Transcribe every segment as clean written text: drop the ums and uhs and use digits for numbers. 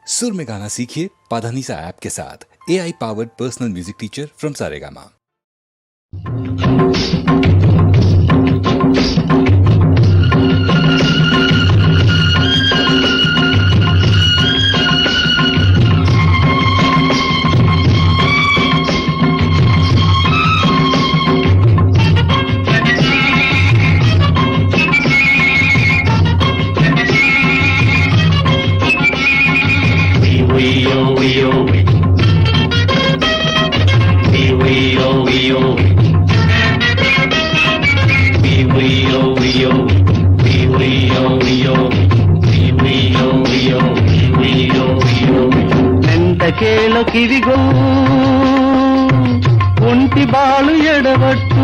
सुर में गाना सीखिए पाधानीसा ऐप के साथ। AI powered personal music teacher from Saregama. ಕೇಳೋ ಕಿವಿಗೋ ಒಂಟಿ ಬಾಳು ಎಡವಟ್ಟು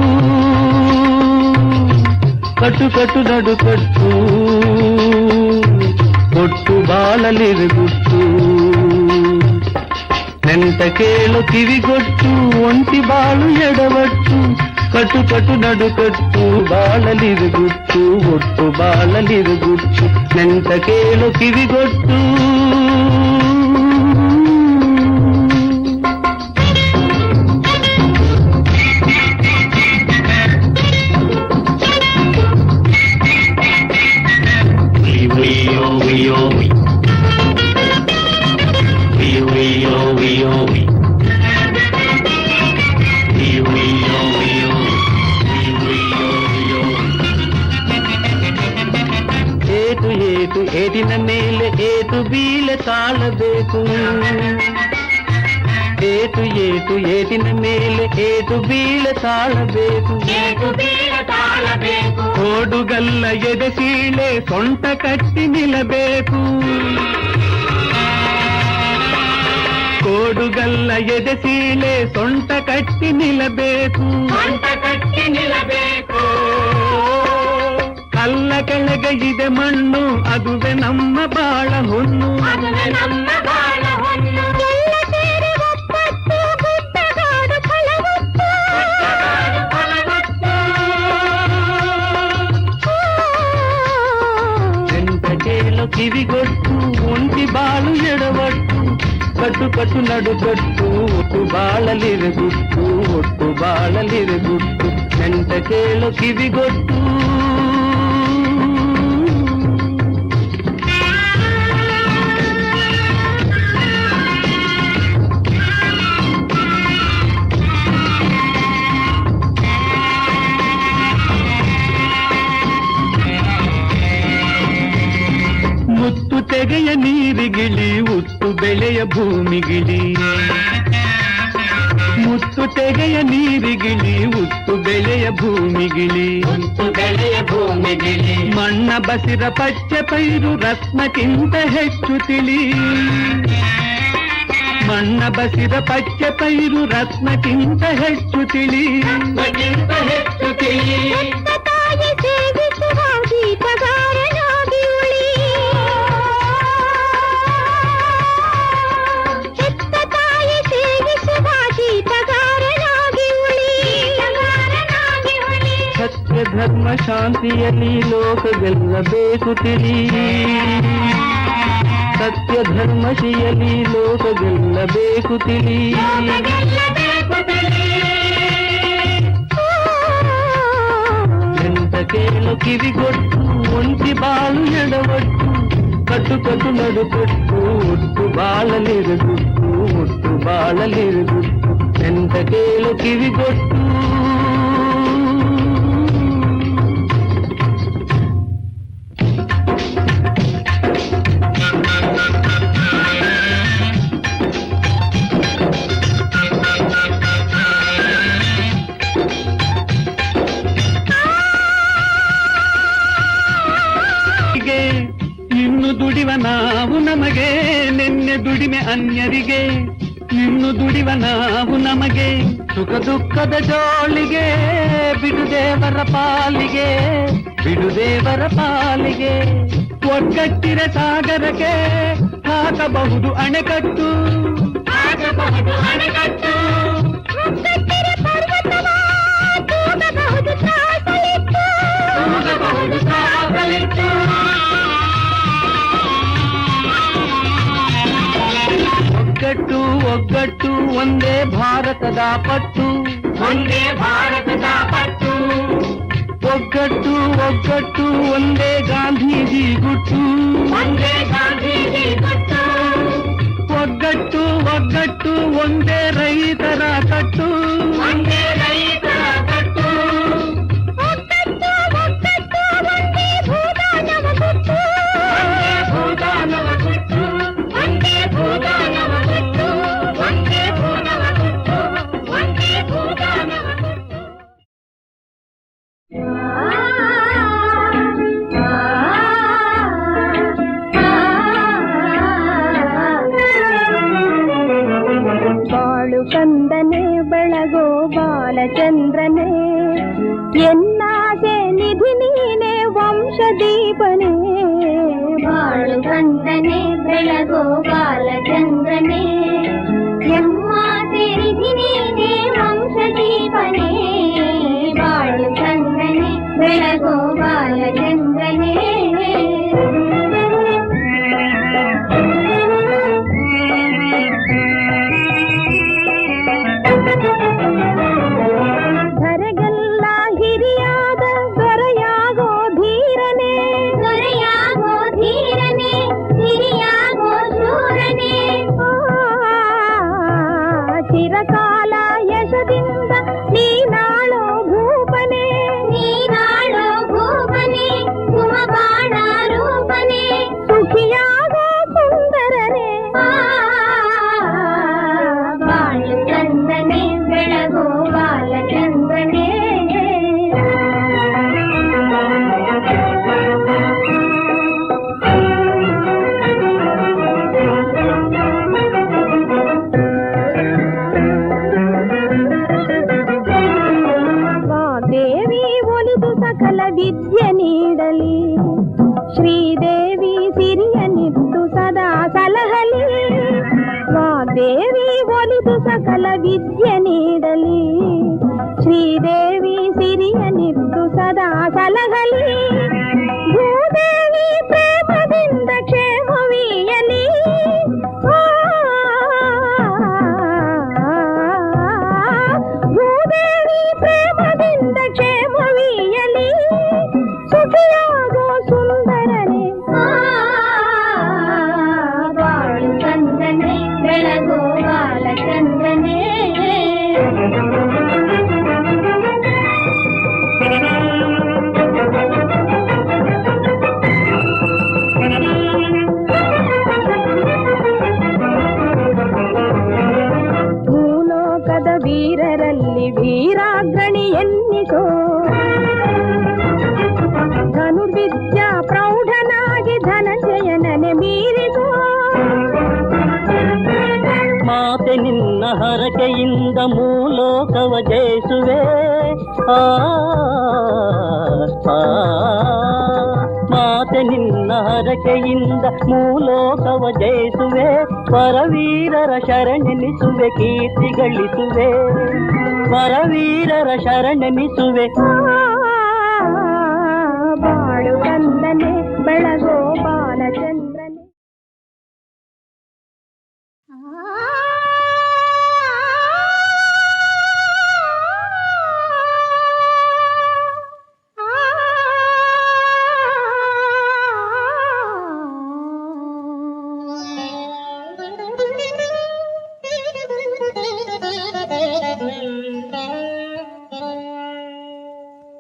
ಕಟ್ಟು ಕಟ್ಟು ನಡು ಕಟ್ಟು ಕೊಟ್ಟು ಬಾಳಲಿರುಗುಟ್ಟು ನೆಂಟ ಕೇಳೋ ಕಿವಿಗೊಟ್ಟು ಒಂಟಿ ಬಾಳು ಎಡವಟ್ಟು ಕಟ್ಟು ಕಟ್ಟು ನಡು ಕಟ್ಟು ಬಾಳಲಿರುಗುಟ್ಟು ಒಟ್ಟು ಬಾಳಲಿರುಗುಟ್ಟು ನೆಂಟ ಕೇಳೋ ಕಿವಿಗೊಟ್ಟು ಏಟಿನ ಮೇಲೆ ಏಟು ಬೀಳೆ ತಾಳಬೇಕು ಏಟಿನ ಮೇಲೆ ಏಟು ಬೀಳೆ ತಾಳಬೇಕು ಓಡುಗಲ್ಲ ಎದೆ ಸೀಳೆ ಸೊಂಟ ಕಟ್ಟಿ ನಿಲ್ಲಬೇಕು ಕೋಡುಗಲ್ಲ ಎದೆ ಸೀಳೆ ಸೊಂಟ ಕಟ್ಟಿ ನಿಲ್ಲಬೇಕು ಕಲ್ಲ ಕೆಳಗೆ ಇದೆ ಮಣ್ಣು ಅದುವೆ ನಮ್ಮ ಬಾಳ ಹೊನ್ನು ಎಂತ ಕೇಳೋ ಕಿವಿಗೊಟ್ಟು ಒಂಟಿ ಬಾಳು ಎಡವಟ್ಟು ಕಟ್ಟು ಕಟ್ಟು ನಡು ಕಟ್ಟು ಒಟ್ಟು ಬಾಳಲಿರುಗುಟ್ಟು ಒಟ್ಟು ಬಾಳಲಿರುಗುಟ್ಟು ಎಂತ ಕೇಳೋ ಕಿವಿಗೊಟ್ಟು ಮುತ್ತು ತೆಗೆಯ ನೀರಿಗಿಳಿ ಉತ್ತು ಬೆಳೆಯ ಭೂಮಿಗಿಳಿ ಮುತ್ತು ತೆಗೆಯ ನೀರಿಗಿಳಿ ಉತ್ತು ಬೆಳೆಯ ಭೂಮಿಗಿಳಿ ಮಣ್ಣ ಬಸಿರ ಪಚ್ಚೆ ಪೈರು ರತ್ನಕ್ಕಿಂತ ಹೆಚ್ಚು ತಿಳಿ ಮಣ್ಣ ಬಸಿರ ಪಚ್ಚೆ ಪೈರು ರತ್ನಕ್ಕಿಂತ ಹೆಚ್ಚು ತಿಳಿ ಸತ್ಯ ಧರ್ಮ ಶಾಂತಿಯಲ್ಲಿ ಲೋಕ ಗೆಲ್ಲಬೇಕು ತಿಳಿ ಸತ್ಯ ಧರ್ಮಶಿಯಲ್ಲಿ ಲೋಕ ಗೆಲ್ಲಬೇಕು ತಿಳಿ ಎಂತ ಕೇಳೋ ಕಿವಿಗೊಟ್ಟು ಒಂಟಿ ಬಾಳು ಎಡವಟ್ಟು ಕಟ್ಟು ಕಟ್ಟು ನಡು ಕಟ್ಟು ಒಟ್ಟು ಬಾಳಲಿರುಗುಟ್ಟು ಒಟ್ಟು ಬಾಳಲಿರುಗುಟ್ಟು ಎಂತ ಕೇಳೋ ಕಿವಿಗೊಟ್ಟು ಇನ್ನು ದುಡಿವ ನಾವು ನಮಗೆ ನೆನ್ನೆ ದುಡಿಮೆ ಅನ್ಯರಿಗೆ ಇನ್ನು ದುಡಿವ ನಾವು ನಮಗೆ ಸುಖ ದುಃಖದ ಜೋಳಿಗೆ ಬಿಡುದೇವರ ಪಾಲಿಗೆ ಒಗ್ಗಟ್ಟಿರ ಸಾಗರಕ್ಕೆ ಹಾಕಬಹುದು ಅಣೆಕಟ್ಟು ಒಗ್ಗಟ್ಟು ಒಗ್ಗಟ್ಟು ಒಂದೇ ಭಾರತದ ಪಟ್ಟು, ಒಂದೇ ಭಾರತದ ಪಟ್ಟು. ಒಗ್ಗಟ್ಟು ಒಗ್ಗಟ್ಟು ಒಂದೇ ಗಾಂಧೀಜಿ ಗುಟ್ಟು, ಒಂದೇ ಗಾಂಧೀಜಿ ಗುಟ್ಟು. ಒಗ್ಗಟ್ಟು ಒಗ್ಗಟ್ಟು ಒಂದೇ ರೈತರ ಕಟ್ಟು, ಒಂದೇ ರೈತರ ಕಟ್ಟು. ಒಗ್ಗಟ್ಟು ಒಗ್ಗಟ್ಟು ಒಂದೇ ಭೂದಾನವ ಗುಟ್ಟು, ಒಂದೇ ಭೂದಾನವ ಗುಟ್ಟು, ಒಂದೇ ಭೂದಾನವ ಗುಟ್ಟು, ಒಂದೇ ಭೂದಾನವ ಗುಟ್ಟು, ಒಂದೇ ಭೂದಾನವ ಗುಟ್ಟು. ಬಾಳು ಕಂದನೆ ಬೆಳಗೋ ಬಾಲಚಂದ್ರನೇ, ಎನ್ನಾಸೆ ನಿಧಿ ನೀನೆ ವಂಶದೀಪನೇ. ಬಾಳು ಕಂದನೆ ಬೆಳಗೋ ಬಾಲಚಂದ್ರನೇ, ಎನ್ನಾಸೆ ನಿಧಿ ನೀನೆ ವಂಶದೀಪನೇ. ಬಾಳು ಕಂದನೆ ಬೆಳಗೋ ಬಾಲಚಂದ್ರನೇ. ಧರೆಗೆಲ್ಲ ಹಿರಿಯಾದ ದೊರೆಯಾಗೋ ಧೀರನೇ, ದೊರೆಯಾಗೋ ಧೀರನೇ, ಹಿರಿಯಾಗೋ ಶೂರನೇ. ಚಿರಕಾಲ ಯಶದಿಂದ ನೀನಾಳೋ ಭೂಪನೇ, ನೀನಾಳೋ ಭೂಪನೇ, ಸುಮಬಾಣ ರೂಪನೇ. ಸುಖಿಯಾಗೋ ಸುಂದರನೇ, ಬಾಳು ಚಂದನೆ ಬೆಳಗೋ ಬಾಲಚಂದ್ರನೇ. ವಾಗ್ದೇವಿ ಒಲಿದು ಸಕಲ ವಿದ್ಯೆ ನೀಡಲಿ, ಶ್ರೀದೇವಿ ಸಿರಿಯನಿತ್ತು ಸದಾ ಸಲಹಲಿ. ವಾಗ್ದೇವಿ ಒಲಿದು ಸಕಲ ವಿದ್ಯೆ ನೀಡಲಿ, ಶ್ರೀದೇವಿ ಸಿರಿಯನಿತ್ತು ಸದಾ ಸಲಹಲಿ. ಭೂದೇವಿ ಪ್ರೇಮದಿಂದ ಕ್ಷೇಮವೀಯಲಿ, ಭೂದೇವಿ ಪ್ರೇಮದಿಂದ ಕ್ಷೇಮವೀಯಲಿ. ಸುಖಿಯಾಗೋ ಸುಂದರನೇ, ಬಾಳು ಚಂದನೆ ಬೆಳಗೋ ಬಾಲಚಂದ್ರನೇ. ಭೂಲೋಕದ ವೀರರಲ್ಲಿ ವೀರಾಗ್ರಣಿ ಎನ್ನಿಸೋ, ಧನುರ್ವಿದ್ಯಾ ಪ್ರೌಢನಾಗಿ ಧನಂಜಯನನೆ ಮೀರಿಸೋ. ಮಾತೆ ನಿನ್ನ ಹರಕೆಯಿಂದ ಮೂಲೋಕವ ಜಯಿಸುವೆ. ಮಾತೆ ನಿನ್ನ ಹರಕೆಯಿಂದ ಮೂಲೋಕವ ಜಯಿಸುವೆ. ಪರವೀರರ ಶರಣೆನಿಸುವೆ, ಕೀರ್ತಿ ಗಳಿಸುವೆ. ಪರವೀರರ ಶರಣೆನಿಸುವೆ. ಬಾಳು ಕಂದನೆ ಬೆಳಗೋ ಬಾಲಚಂದ್ರನೇ.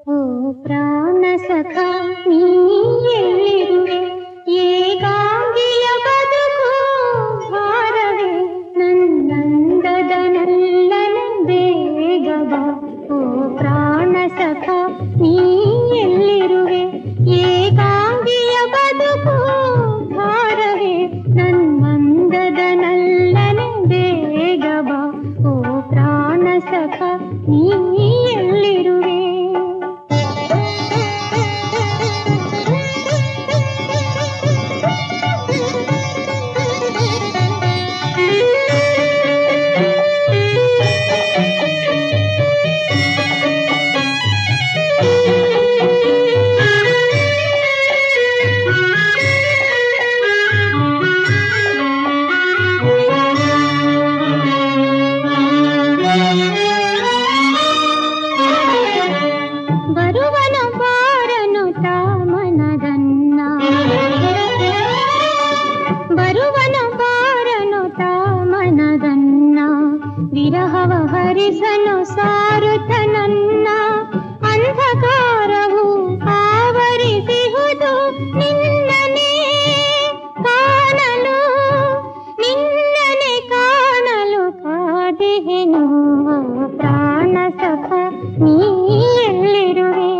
ಓ ಪ್ರಾಣ ಸಖ ನೀ ಎಲ್ಲಿರುವೆ, ಏಕಾಂಗಿಯ ಬದುಕು ಭಾರವೇ, ನನ್ನಂದದ ನಲ್ಲನ ಬೇಗ ಬಾ. ಓ ಪ್ರಾಣ ಸಖ ನೀ ಎಲ್ಲಿರುವೆ, ಏಕಾಂಗಿಯ ಬದುಕು ಭಾರವೇ, ನನ್ನಂದದ ನಲ್ಲನ ಬೇಗ ಬಾ. ಓ ಪ್ರಾಣ ಸಖ ನೀ ಎಲ್ಲಿರುವೆ. ವಿರಹವ ಹರಿಸನು ಸಾರುತ್ತ ನನ್ನ ಅಂಧಕಾರವು ಆವರಿಸಿಹುದು ನಿನ್ನನೆ ಕಾಣಲು ನಿನ್ನನೆ ಕಾಣಲು ಕಾದಿಹೆನು ಪ್ರಾಣ ಸಖ ನೀ ಎಲ್ಲಿರುವೆ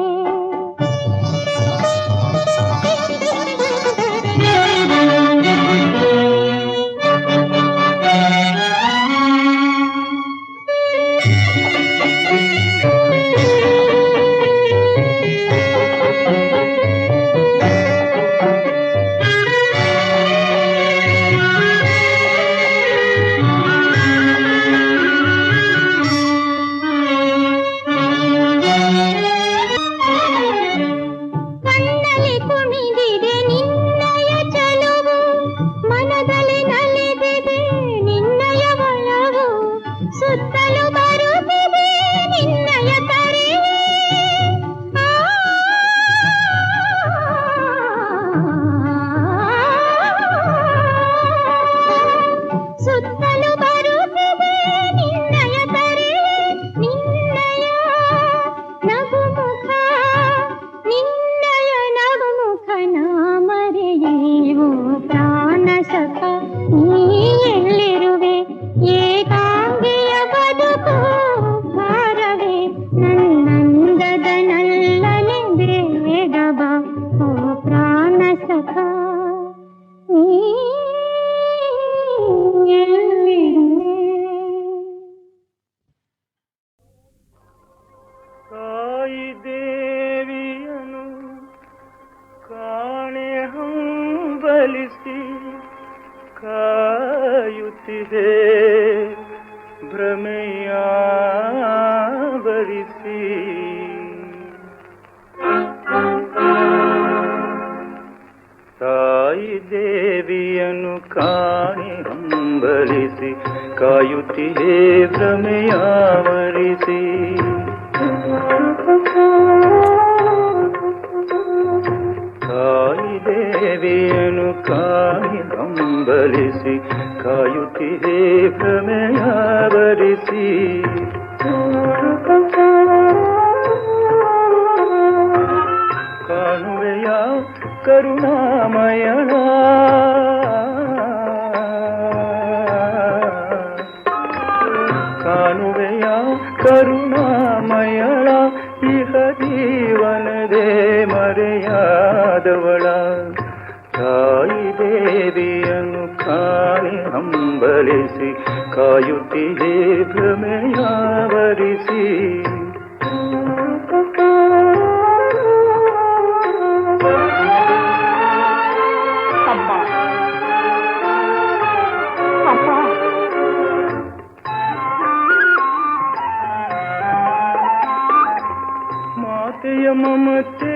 ಮಮತೆ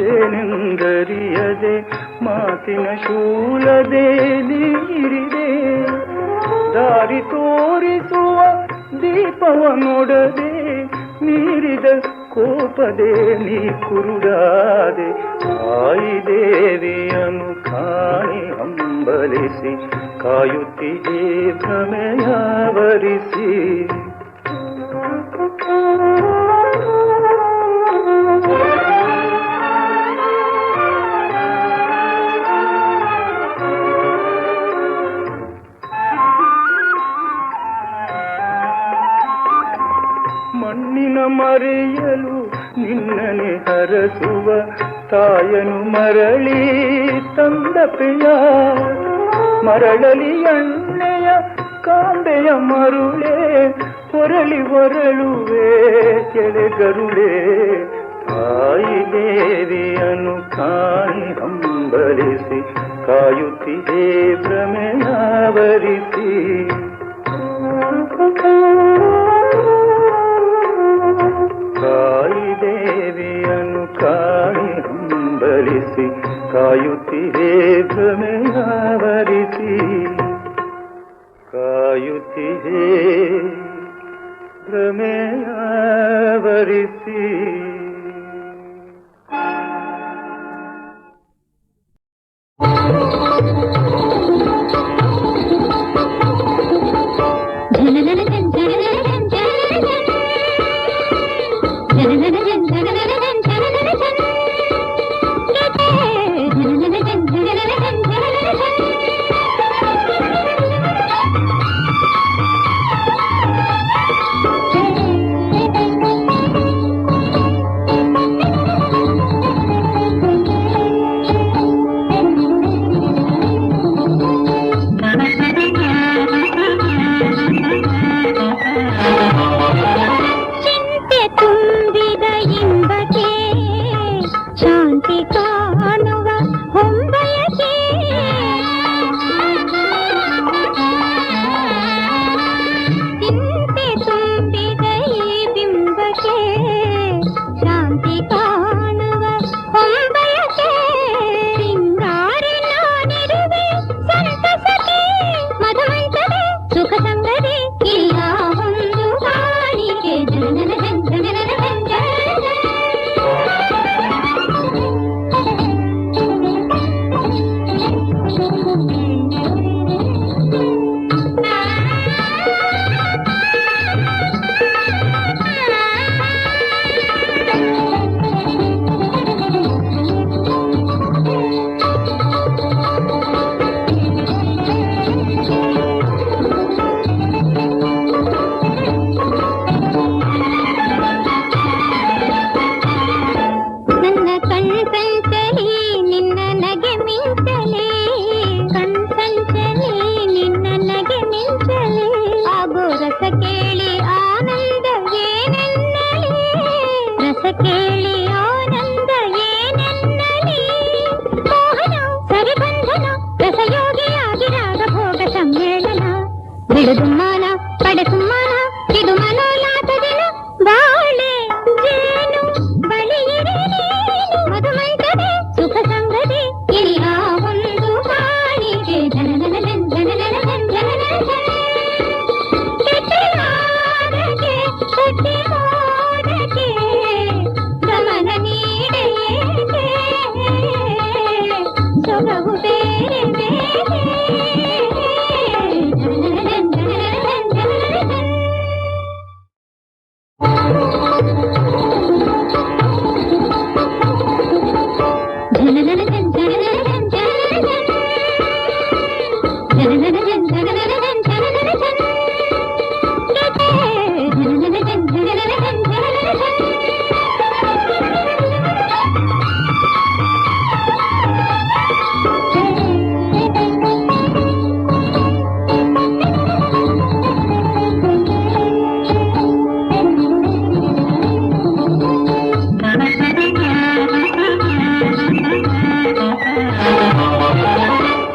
ಏನೆಂದರಿಯದೆ ಮಾತಿನ ಶೂಲದೆ ನೀರಿದೆ ದಾರಿ ತೋರಿಸುವ ದೀಪವ ನೋಡದೆ ಮೀರಿದ ಕೋಪದೆ ನೀ ಕುರುಡಾದೆ ತಾಯಿ ದೇವಿಯನ್ನು ಕಾಣಿ ಹಂಬಲಿಸಿ ಕಾಯುತ್ತಿದೆ ಭ್ರಮೆಯಾವರಿಸಿ ಮಣ್ಣಿನ ಮರೆಯಲು ನಿನ್ನನೆ ಹರಸುವ ತಾಯನು ಮರಳಿ ತಂದ ಪ್ರಿಯ ಮರಳಲಿ ಎಣ್ಣೆಯ ಕಾಂಬೆಯ ಮರುಳೆ ಹೊರಳಿ ಹೊರಳುವೆ ಕೆಳಗರುಳೆ ತಾಯಿ ದೇವಿಯನ್ನು ಕಾಣಿ ಹಂಬಲಿಸಿ ಕಾಯುತ್ತಿದೆ ಭ್ರಮೆಯಾವರಿಸಿ ತಾಯಿ ದೇವಿಯನ್ನು ಕಾಣಿ ಹಂಬಲಿಸಿ ಕಾಯುತ್ತಿದೆ ಭ್ರಮೆಯಾವರಿಸಿ ಕಾಯುತ್ತಿದೆ ಭ್ರಮೆಯಾವರಿಸಿ ಸಮ್ಮೇಳನ ಬಿಡುದುಮ್ಮಾನ ಪಡೆಸುಮ್ಮಾನ ಇದು ಮನೋಲ್ಲಾಸ ದಿನ ಬಾಳೆ ಜೇನು ಬಳಿಯಿರೆ ಮಧುಮೈತದೆ ಸುಖ ಸಂಗತಿ ಇಲ್ಲ ಒಂದು ಬಾಳಿಗೆ ಜನನನನನ್ ಜನನನನನ್ ಜನನನನ್ ಕೆಟ್ಟಲಾರಗೆ ಕಟ್ಟಿ ಮೋಡಕ್ಕೆ ಗಮನ ನೀಡೆಯೇಕೆ ಸೊಗವು ಬೇರೆ ಬೇರೆ ಜನನನನನ್ ಜನನನನ್ ಜನನನನ್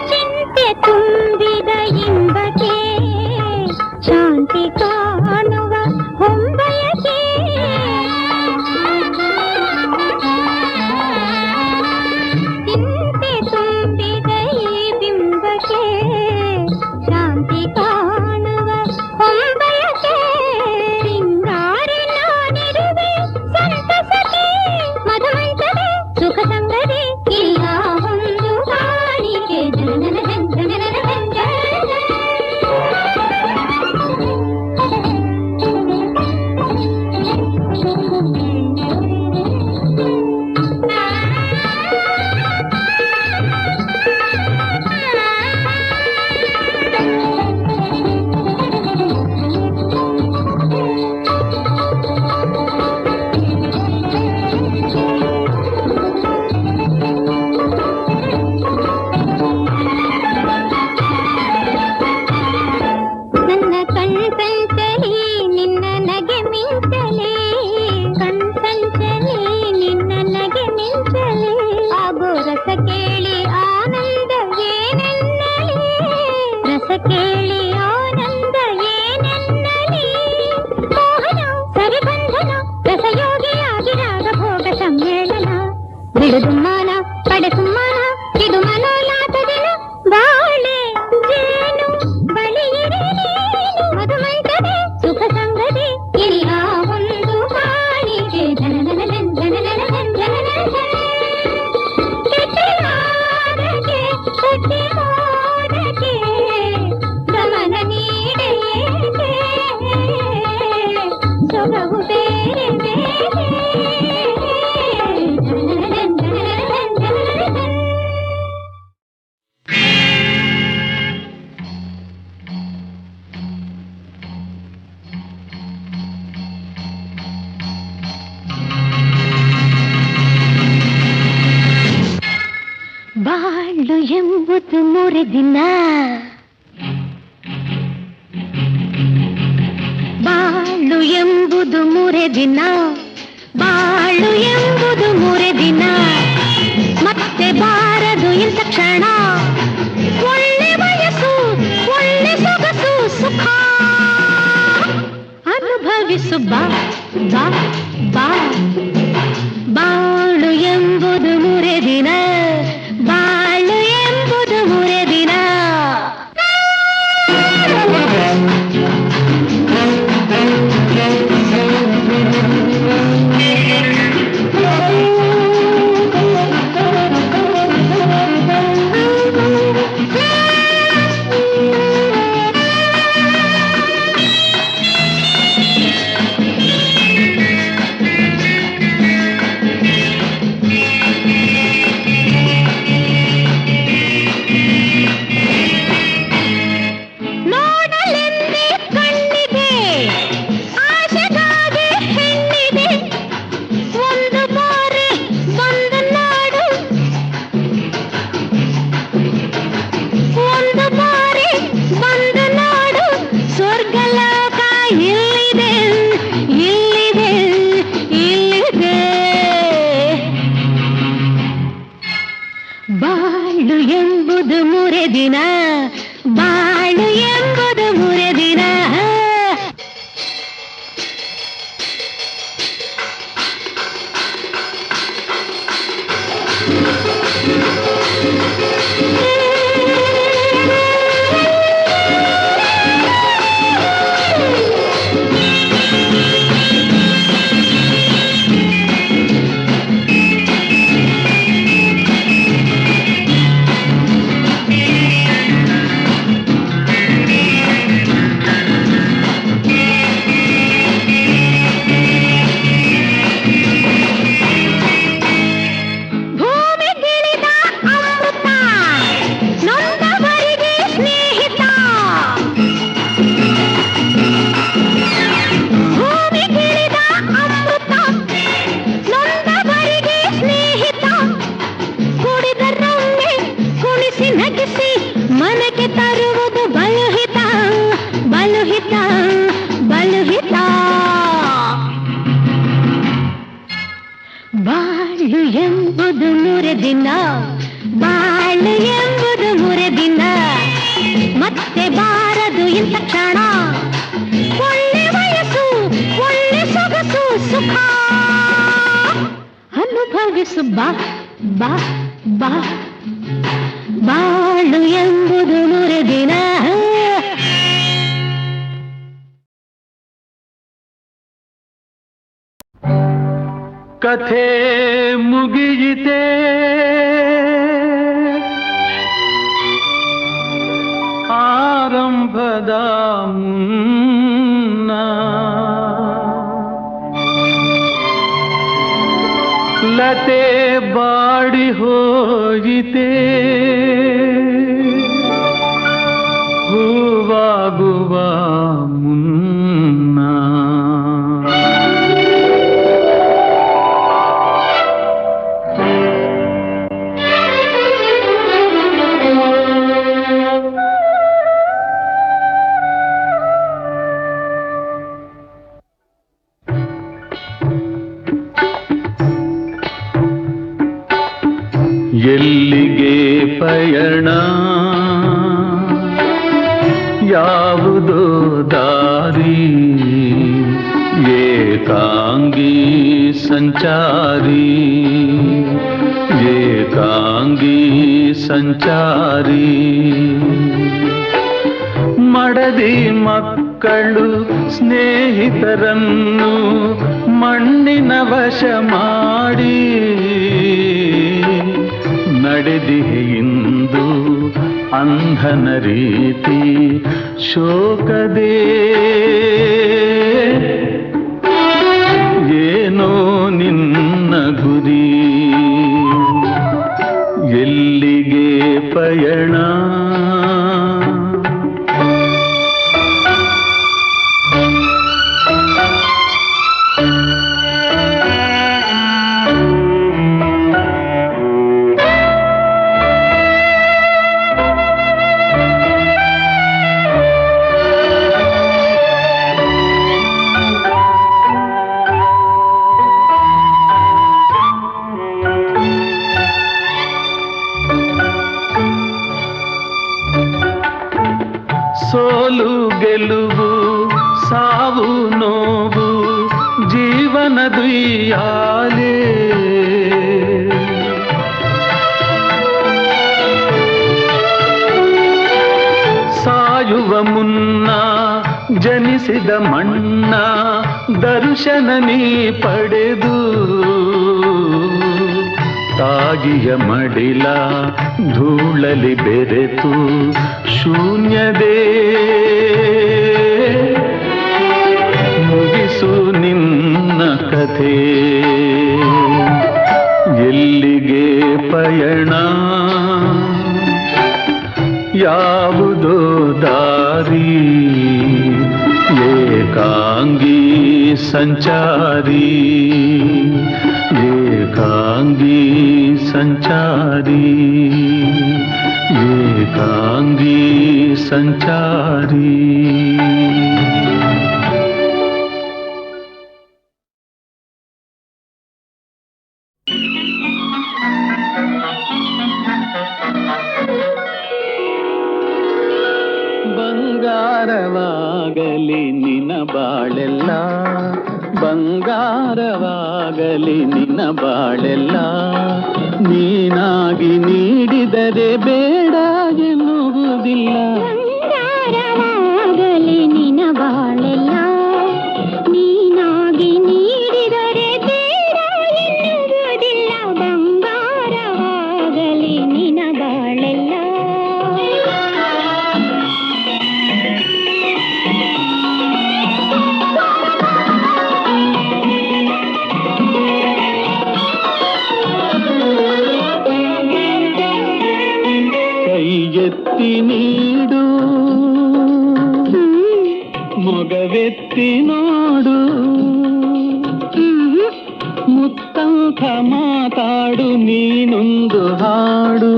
ಚಿಂತೆ ತುಂಬಿದ ಇಂಬಕ್ಕೆ ಶಾಂತಿ ಕಾಣುವ ಹೊಂಬಯಕೆ ಚಿಂತೆ ತುಂಬಿದ ಈ ಬಿಂಬಕ್ಕೆ ಶಾಂತಿ ಕಾಣುವ ಹೊಂಬಯಕೆ ಸಿಂಗಾರಿ ನಾನಿರುವೆ ಸಂತಸಕ್ಕೆ ಮಧುಮೈತದೆ ಸುಖ ಸಂಗತಿ ಇಲ್ಲ ಒಂದು ಬಾಳಿಗೆ ಜನನನನನ್ ಜನನನನನ್ ನನ್ನ ಕಣ್ಸಂಚಲಿ ನಿನ್ನ ನಗೆ ಮಿಂಚಲಿ ಕಣ್ಸಂಚಲಿ ನಿನ್ನ ನಗೆ ಮಿಂಚಲಿ ಆಗೋ ರಸ ಕೇಳಿ ಆನಂದ ಏನೆನ್ನಲಿ ರಸ ಕೇಳಿ ಆನಂದ ಏನೆನ್ನಲಿ ಮೋಹನ ಸರಿಬಂಧನ ರಸಯೋಗಿಯಾಗಿರಾಗ ಭೋಗ ಸಮ್ಮೇಳನ ಬಿಡುದುಮ್ಮಾನ ಪಡೆಸುಮ್ಮಾನ ಇದು ಮನೋಲ್ಲಾಸ ದಿನ ಬಾಳೆ ಜೇನು ಬಳಿಯಿರೆ ಮಧುಮೈತದೆ ಸುಖ ಸಂಗತಿ ಇಲ್ಲ ಒಂದು ಬಾಳಿಗೆ ಜನನನನನ್ ಜನನನನನ್ ಜನನನನ್ ಕೆಟ್ಟಲಾರಗೆ ಕಟ್ಟಿ ಮೋಡಕ್ಕೆ ಗಮನ ನೀಡೆಯೇಕೆ ಸೊಗವು ಬೇರೆ ಬೇರೆ ಜನನನನನ್ ಜನನನನ್ ಜನನನನ್ ಬಾಳು ಎಂಬುದು ಮುರಿದಿನ ಬಾಳು ಎಂಬುದು ಮುರಿದಿನ ಬಾಳು ಎಂಬುದು ಮುರಿದಿನ ಮತ್ತೆ ಬಾರದು ಇಂಥ ಕ್ಷಣ ಒಳ್ಳೆ ವಯಸ್ಸು ಒಳ್ಳೆ ಸೊಗಸು ಸುಖ ಅನುಭವಿಸು ಬಾ ಬಾ ಬಾ ಬಾಳು ಎಂಬುದು ಮುರಿದಿನ ಬಾಳು ಎಂಬುದು ಮುರಿದಿನ ಮತ್ತೆ ಬಾರದು ಇಂಥ ಕ್ಷಣ. ಒಳ್ಳೆ ವಯಸ್ಸು ಒಳ್ಳೆ ಸೊಗಸು ಸುಖ ಅನುಭವಿಸು ಬಾ ಬಾ ಬಾ. ಬಾಳು ಎಂಬುದು ಮುರಿದಿನ ಕಥೆ ಮುಗಿಯಿತೆ ಆರಂಭದ ಮುನ್ನ ಲತೆ ಬಾಡಿ ಹೋಯಿತೆ ಹೂವಾಗುವ ಮುನ್ನ. ಎಲ್ಲಿಗೆ ಪಯಣ ಯಾವುದೋ ದಾರಿ ಏಕಾಂಗಿ ಸಂಚಾರಿ ಏಕಾಂಗಿ ಸಂಚಾರಿ. ಮಡದಿ ಮಕ್ಕಳು ಸ್ನೇಹಿತರನ್ನು ಮಣ್ಣಿನ ವಶ ಮಾಡಿ ನಡೆದಿಹೆಯಿಂದು ಅಂಧನ ರೀತಿ ಶೋಕದೇ. ಏನೋ ನಿನ್ನ ಗುರಿ ಎಲ್ಲಿಗೆ ಪಯಣ. ಸೋಲು ಗೆಲುವು ಸಾವು ನೋವು ಜೀವನದುಯ್ಯಾಲೆ. ಸಾಯುವ ಮುನ್ನ ಜನಿಸಿದ ಮಣ್ಣ ದರ್ಶನ ನೀ ಪಡೆದು ತಾಗಿಯ ಮಡಿಲ ಧೂಳಲಿ ಬೆರೆತು ಶೂನ್ಯದೇ. ಮುಗಿಸು ನಿನ್ನ ಕಥೆ ಎಲ್ಲಿಗೆ ಪಯಣ ಯಾವುದೋ ದಾರಿ ಏಕಾಂಗಿ ಸಂಚಾರಿ ಏಕಾಂಗಿ ಸಂಚಾರಿ ಏಕಾಂಗಿ ಸಂಚಾರಿ. ಬಂಗಾರವಾಗಲಿ ನಿನ್ನ ಬಾಳೆಲ್ಲ ಬಂಗಾರವಾಗಲಿ ನಿನ್ನ ಬಾಳೆಲ್ಲ ನೀನಾಗಿ ನೀಡಿದರೆ ಬೇಡ ಎನ್ನುವುದಿಲ್ಲ. ಬಂಗಾರವಾಗಲಿ ನಿನ್ನ ಬಾಳೆಲ್ಲ ನೀನಾಗಿ ನೀಡಿದರೆ ಬೇಡ ಎನ್ನುವುದಿಲ್ಲ. ಬಂಗಾರವಾಗಲಿ ನಿನ್ನ ಬಾಳೆಲ್ಲ. ಎತ್ತಿ ನೀಡು ಮೊಗವೆತ್ತಿ ನೋಡು ಮುತ್ತಂಥ ಮಾತಾಡು ನೀನೊಂದು ಹಾಡು.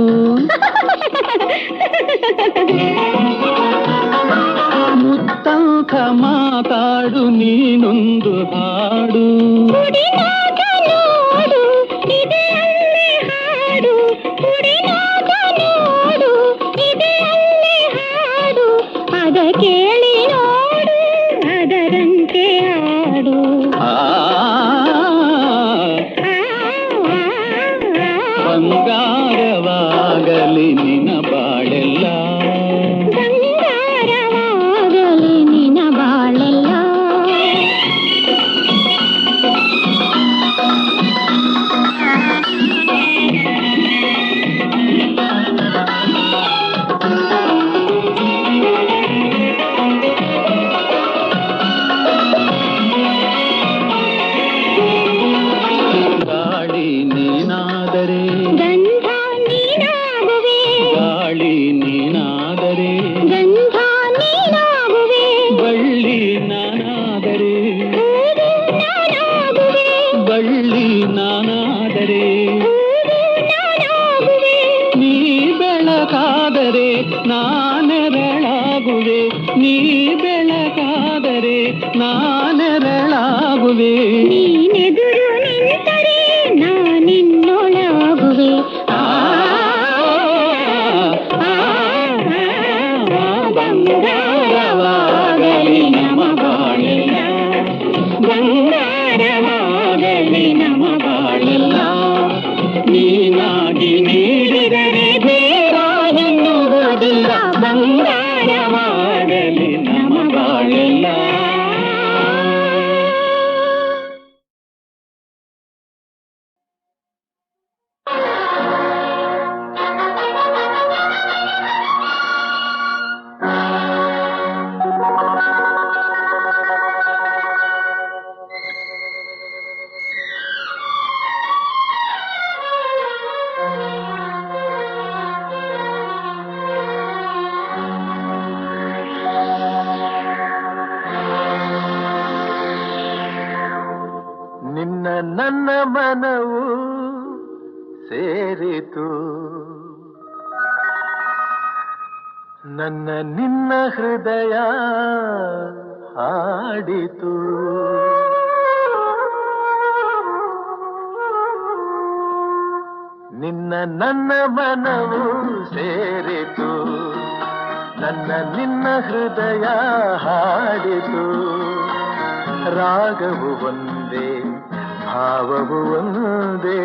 ಮುತ್ತಂಥ ಮಾತಾಡು ನೀನೊಂದು ಹಾಡು. ಅದ ಕೇಳಿ ನೋಡು ಅದರಂತೆ ಆಡು ಬಂಗಾರವಾಗಲಿ ನಿನ ಬಾಳೆಲ್ಲ ಬಂಗಾರವಾಗಲಿ ನಿನ ಬಾಳೆಲ್ಲ ಗಾಳಿ ನೀನಾದರೆ ಗಂಧ ನೀನಾಗುವೆ ಗಾಳಿ ನೀನಾದರೆ ಗಂಧ ನೀನಾಗುವೆ ಬಳ್ಳಿ ನಾನಾದರೆ ಹೂವು ನಾನಾಗುವೆ ಬಳ್ಳಿ ನಾನಾದರೆ ಹೂವು ನಾನಾಗುವೆ ನೀ ಬೆಳಕಾದರೆ ನಾನೆರಳಾಗುವೆ ನೀ ಬೆಳಕಾದರೆ ನಾನೆರಳಾಗುವೆ ನೀನೆದುರು ನಿಂತರೆ ನಾನಿನ್ನೊಳಾಗುವೆ ಬಂಗಾರವಾಗಲಿ ನಮ ಬಾಳೆಲ್ಲ ಬಂಗಾರವಾಗಲಿ ನಮ ಬಾಳೆಲ್ಲ ನೀನಾಗಿ ನೀಡಿದರೆ ಬೇಡ ಎನ್ನುವುದಿಲ್ಲ ಬಂಗಾರವಾಗಲಿ ನಮ ಬಾಳೆಲ್ಲ ನಿನ್ನ ನನ್ನ ಮನವು ಸೇರಿತು ನನ್ನ ನಿನ್ನ ಹೃದಯ ಹಾಡಿತು ನಿನ್ನ ನನ್ನ ಮನವು ಸೇರಿತು ನನ್ನ ನಿನ್ನ ಹೃದಯ ಹಾಡಿತು ರಾಗವು ಒಂದೇ ಭಾವವು ಒಂದೇ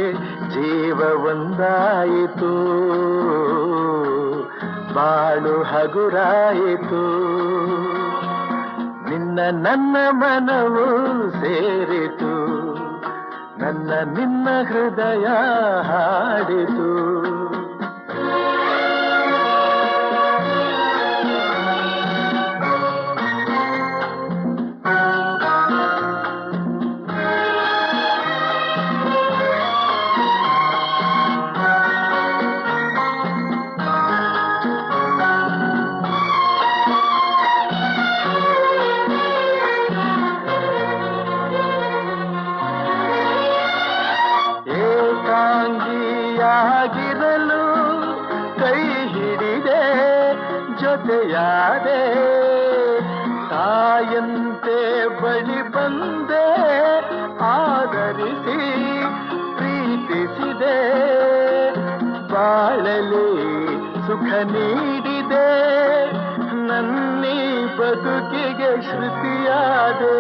ಜೀವ ಒಂದಾಯಿತು ಬಾಳು ಹಗುರಾಯಿತು ನಿನ್ನ ನನ್ನ ಮನವು ಸೇರಿತು ನನ್ನ ನಿನ್ನ ಹೃದಯ ಹಾಡಿತು ಏಕಾಂಗಿಯಾಗಿರಲು ಕೈ ಹಿಡಿದೆ ಜೊತೆಯಾದೆ ತಾಯಂತೆ ಬಳಿ ಬಂದೆ ಆದರಿಸಿ ಪ್ರೀತಿಸಿದೆ ಬಾಳಲಿ ಸುಖ ನೀಡಿದೆ ನನ್ನೀ ಬದುಕಿಗೆ ಶ್ರುತಿಯಾದೆ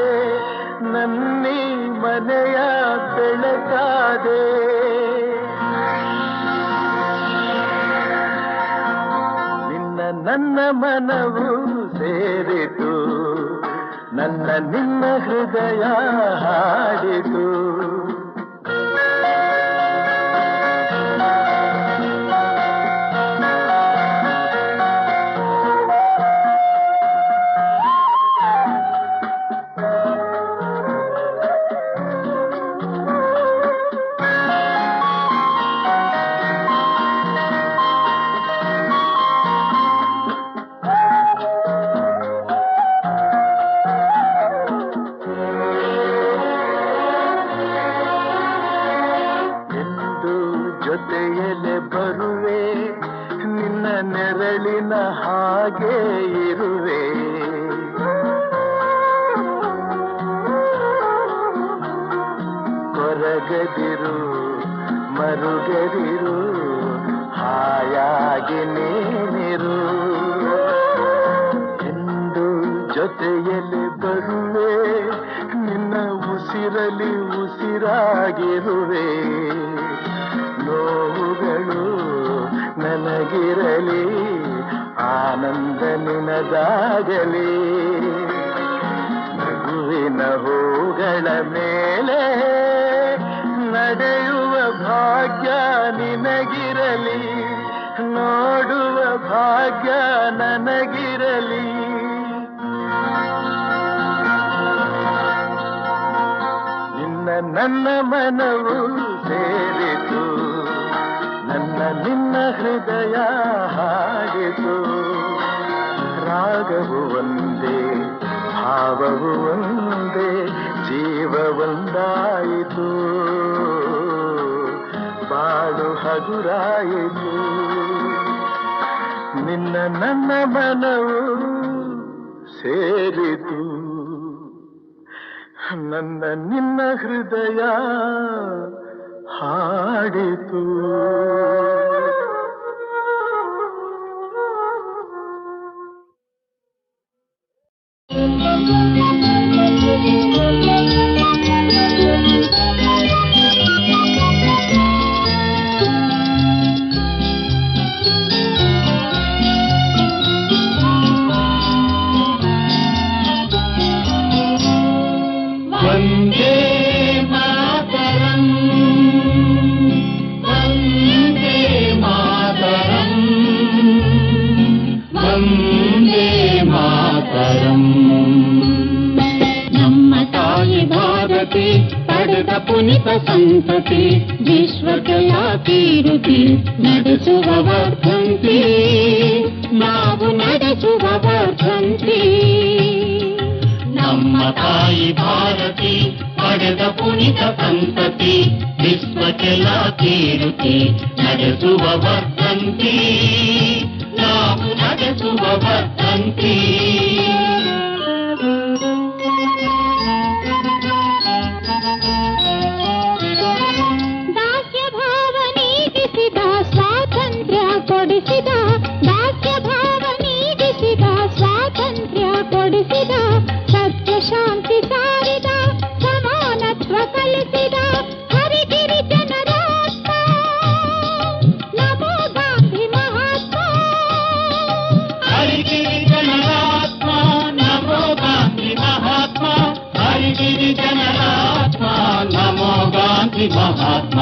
ನನ್ನೀ ಮನೆಯ ಬೆಳಕಾದೆ ನಿನ್ನ ನನ್ನ ಮನವು ಸೇರಿತು ನನ್ನ ನಿನ್ನ ಹೃದಯ ಹಾಡಿತು ಜೊತೆಯಲೆ ಬರುವೆ ನಿನ್ನ ನೆರಳಿನ ಹಾಗೆ ಇರುವೆ ಕೊರಗದಿರು ಮರುಗದಿರು ಹಾಯಾಗಿ ನೀನಿರು ಜೊತೆಯಲ್ಲಿ ಬರುವೆ ನಿನ್ನ ಉಸಿರಲಿ ಉಸಿರಾಗಿರುವೆ ನೋವುಗಳು ನನಗಿರಲಿ ಆನಂದ ನಿನದಾಗಲಿ ನಗುವಿನ ಹೂಗಳ ಮೇಲೆ ನಡೆಯುವ ಭಾಗ್ಯ ನಿನಗಿರಲಿ ನೋಡುವ ಭಾಗ್ಯ ನನಗಿರಲಿ ನಿನ್ನ ನನ್ನ ಮನವು ಸೇರಿತು ನನ್ನ ನಿನ್ನ ಹೃದಯ ಹಾಡಿತು ರಾಗವು ಒಂದೇ ಭಾವವು ಒಂದೇ ಜೀವ ಒಂದಾಯಿತು ಬಾಳು ಹಗುರಾಯಿತು ನಿನ್ನ ನನ್ನ ಮನವು ಸೇರಿತು ನನ್ನ ನಿನ್ನ ಹೃದಯ ಹಾಡಿತು ವಂದೇ ಮಾತರಂ ವಂದೇ ಮಾತರಂ ವಂದೇ ಮಾತರಂ ನಮ್ಮ ತಾಯಿ ಭಾರತಿ ಪಡೆದ ಪುನಿತ ಸಂತತಿ ವಿಶ್ವಕ್ಕೆಲ್ಲ ಕೀರುತಿ ನಡೆಸುವ ವರ್ಧಂತಿ ನಾವು ನಡೆಸುವ ವರ್ಧಂತಿ ನಮ್ಮ ತಾಯಿ ಭಾರತಿ ಪಡೆದ ಪುನಿತ ಸಂತತಿ ವಿಶ್ವಕ್ಕೆಲ್ಲ ಕೀರುತಿ ನಡೆಸುವ ವರ್ಧಂತಿ ನಾವು ನಡೆಸುವ ವರ್ಧಂತಿ ದಾಸ್ಯ ಭಾವ ನೀಗಿಸಿದ ಸ್ವಾತಂತ್ರ್ಯ ಕೊಡಿಸಿದ ದಾಸ್ಯ ಭಾವ ನೀಗಿಸಿದ ಸ್ವಾತಂತ್ರ್ಯ ಕೊಡಿಸಿದ ಸತ್ಯ ಶಾಂತಿ ಸಾರಿದ ಸಮಾನತ್ವ ಕಲಿಸಿದ ಹರಿಗಿರಿ ಜನರಾತ್ಮ ನಮೋ ಗಾಂಧಿ ಮಹಾತ್ಮ ಹರಿಗಿರಿ ಜನರಾತ್ಮ ನಮೋ ಗಾಂಧಿ ಮಹಾತ್ಮ ಹರಿಗಿರಿ ಜನರಾತ್ಮ ನಮೋ ಗಾಂಧಿ ಮಹಾತ್ಮ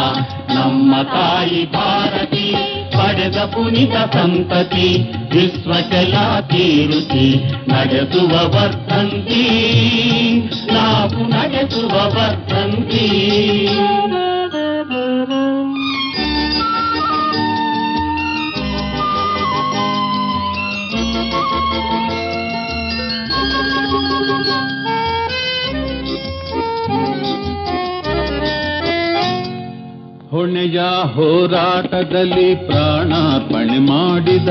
ನಮ್ಮ ತಾಯಿ ಭಾರತಿ ಪಡೆದ ಪುನಿತ ಸಂತತಿ ವಿಶ್ವಕ್ಕೆಲ್ಲ ಕೀರುತಿ ನಡೆಸುವ ವರ್ಧಂತಿ ನಾವು ನಡೆಸುವ ವರ್ಧಂತಿ ಹೊಣೆಯ ಹೋರಾಟದಲ್ಲಿ ಪ್ರಾಣಾರ್ಪಣೆ ಮಾಡಿದ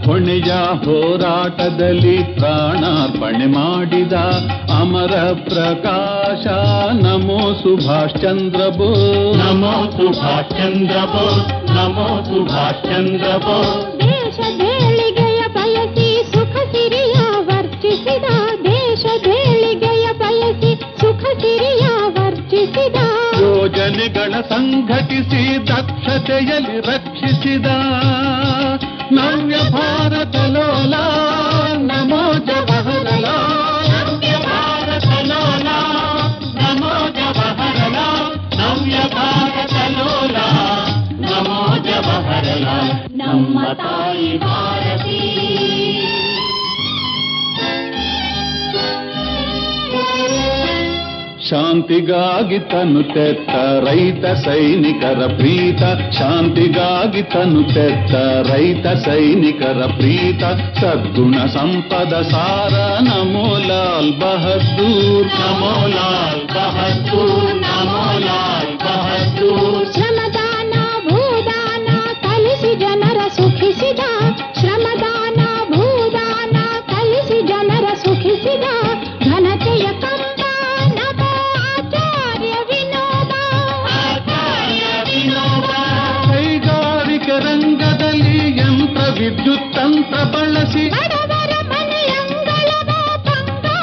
ಹೊಣೆಯ ಹೋರಾಟದಲ್ಲಿ ಪ್ರಾಣಾರ್ಪಣೆ ಮಾಡಿದ ಅಮರ ಪ್ರಕಾಶ ನಮೋ ಸುಭಾಷ್ ಚಂದ್ರ ಬೋಸ್ ನಮೋ ಸುಭಾಷ್ ಚಂದ್ರ ಬೋಸ್ ನಮೋ ಸುಭಾಷ್ ಚಂದ್ರ ಬೋಸ್ ದೇಶದೇಳಿಗೆಯ ಬಯಸಿ ಸುಖ ಸಿರಿಯ ವರ್ಜಿಸಿದ ದೇಶದೇಳಿಗೆಯ ಬಯಸಿ ಸುಖ ಸಿರಿಯ ವರ್ಜಿಸಿದ ಯೋಜನೆಗಳ ಸಂಘಟಿಸಿ ದಕ್ಷತೆಯಲ್ಲಿ ರಕ್ಷಿಸಿದ ನವ್ಯ ಭಾರತ ಲೋಲ ನಮೋ ಜವಾಹರಲಾಲ್ ನವ್ಯ ಭಾರತ ಲೋಲ ನಮೋ ಜವಾಹರಲಾಲ್ ನವ್ಯ ಭಾರತ ಲೋಲ ನಮೋ ಜವಾಹರಲಾಲ್ ನಮ್ಮ ತಾಯಿ ಭಾರತಿ ಶಾಂತಿಗಾಗಿ ತನು ತೆತ್ತ ರೈತ ಸೈನಿಕರ ಪ್ರೀತ ಶಾಂತಿಗಾಗಿ ತನು ತೆತ್ತ ರೈತ ಸೈನಿಕರ ಪ್ರೀತ ಸದ್ಗುಣ ಸಂಪದ ಸಾರ ನಮೋ ಲಾಲ್ ಬಹದ್ದೂರ್ ನಮೋ ಲಾಲ್ ಬಹದ್ದೂರ್ ನಮೋ ಲಾಲ್ ಬಹದ್ದೂರ್ ಶ್ರಮದಾನ ಭೂದಾನ ಕಲಿಸಿ ಜನರ ಸುಖಿಸಿದ ಶ್ರಮದಾನ ಭೂದಾನ ಕಲಿಸಿ ಜನರ ಸುಖಿಸಿದ ಘನತೆಯ ಕಂಬ ನಮೋ ಆಚಾರ್ಯ ವಿನೋಬ ಕೈಗಾರಿಕೆ ರಂಗದಲ್ಲಿ ಯಂತ್ರ ವಿದ್ಯುತ್ ತಂತ್ರ ಬಳಸಿ ಬಡವರ ಮನೆಯಂಗಳದ ಬಂಗಾರ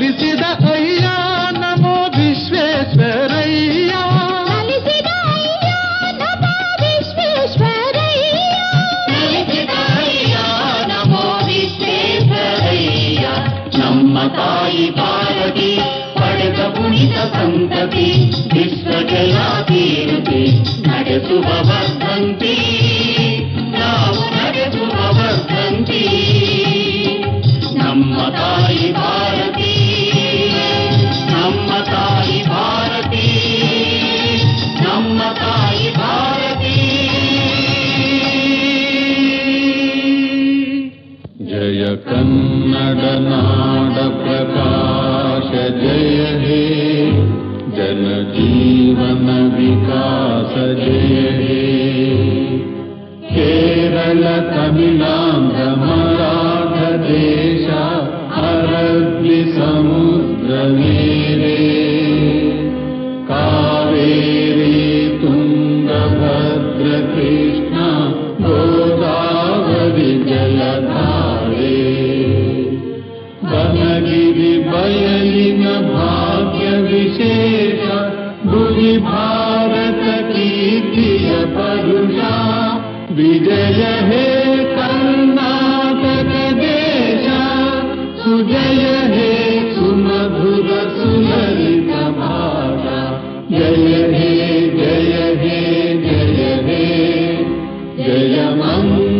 ಚಲಿಸಿದ ಅಯ್ಯ ನಮೋ ವಿಶ್ವೇಶ್ವರಯ್ಯ ಚಲಿಸಿದ ಅಯ್ಯ ನಮೋ ವಿಶ್ವೇಶ್ವರಯ್ಯ ಚಲಿಸಿದ ಅಯ್ಯ ನಮೋ ವಿಶ್ವೇಶ್ವರಯ್ಯ ನಮ್ಮ ತಾಯಿ ಭಾರತಿ ಪಡೆದ ಪುಣಿತ ಸಂತತಿ ವಿಶ್ವಜಲ ತೀರುತಿ ನಡೆಸುವ ವರ್ಧಂತಿ ನಾವು ನಡೆಸುವ ವರ್ಧಂತಿ ನಮ್ಮ ತಾಯಿ ಭಾರತಿ ನಮ್ಮ ತಾಯಿ ಭಾರತಿ ನಮ್ಮ ತಾಯಿ ಭಾರತಿ ಜಯ ಕನ್ನಡ ನಾಡ ಪ್ರಕಾಶ ಜಯ ಹೇ ಜನ ಜೀವನ ವಿಕಾಸ ಜಯ ಹೇ ಕೇರಳ ತಮಿಳಾಂಧ್ರ ಮರಾಠ ದೇಶ ಅರಬ್ಬಿ ಸಮುದ್ರ ಮೇರೆ ಕಾವೇರಿ ತುಂಗಭದ್ರ ಕೃಷ್ಣ ಗೋದಾವರಿ ಜಲಧಾರೆ ಬನಗಿರಿ ಬಯಲಿನ ಭಾಗ್ಯ ವಿಶೇಷ ಭುವಿ ಭಾರತ ಕೀರ್ತಿಯ ಪರುಷ ವಿಜಯ ಹೇ ಕರ್ನಾಟಕ ದೇಶ ಸುಜಯ ಹೇ ಸುಮಧುರ ಸುಲಲಿತ ಭಾಷ ಜಯ ಹೇ ಜಯ ಹೇ ಜಯ ಹೇ ಜಯ ಮಂಗಳ